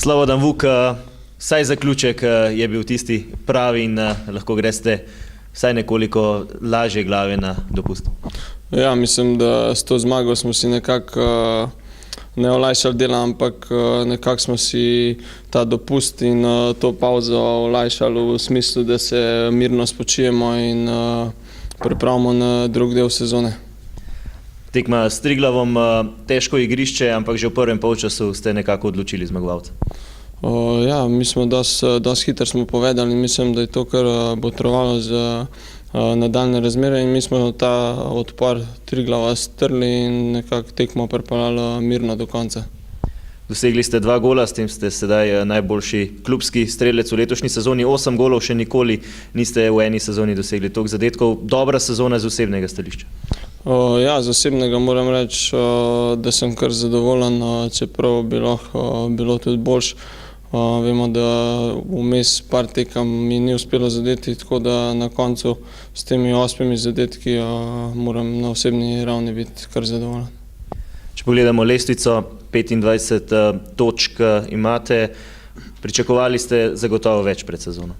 Slobodan Vuk, vsaj zaključek je bil tisti pravi in lahko greste vsaj nekoliko lažje glave na dopust. Ja, mislim, da s to zmago smo si nekako ne olajšali dela, ampak nekako smo si ta dopust in to pauzo olajšali v smislu, da se mirno spočijemo in pripravimo na drug del sezone. Tekma s Triglavom, težko igrišče, ampak že v prvem polčasu ste nekako odločili zmagovalca. Ja, mi smo dosti hitro smo povedali in mislim, da je to kar botrovalo za nadaljne razmere in mi smo ta odpor Triglava strli in nekako tekmo pripeljali mirno do konca. Dosegli ste 2 gola, s tem ste sedaj najboljši klubski strelec v letošnji sezoni. 8 golov še nikoli niste v eni sezoni dosegli toliko zadetkov. Dobra sezona z osebnega stališča. Ja, z osebnega moram reči, da sem kar zadovoljen, čeprav bi lahko bilo tudi boljše. Vemo, da vmes par tekem mi ni uspelo zadeti, tako da na koncu s temi 8 zadetki moram na osebni ravni biti kar zadovoljen. Če pogledamo lestvico, 25 točk imate, pričakovali ste zagotovo več pred sezono.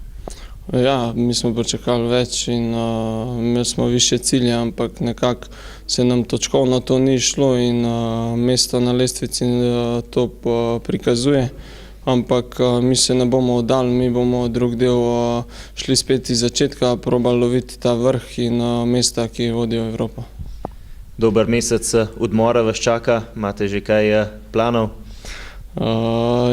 Ja, mi smo pričakali več in imeli smo više cilje, ampak nekako se nam točkovno to ni šlo in mesto na lestvici to prikazuje. Ampak mi se ne bomo oddali, mi bomo drug del šli spet iz začetka, probali loviti ta vrh in mesta, ki vodijo v Evropo. Dober mesec odmora vas čaka, imate že kaj planov?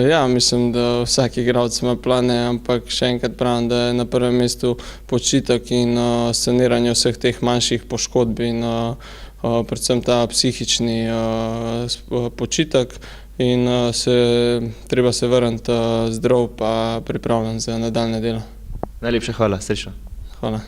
Ja, mislim, da vsak igralec ima plane, ampak še enkrat pravim, da je na prvem mestu počitek in saniranje vseh teh manjših poškodb in predvsem ta psihični počitek. In treba se vrniti zdrav pa pripravljen za nadaljne delo. Najlepša hvala, srečno. Hvala.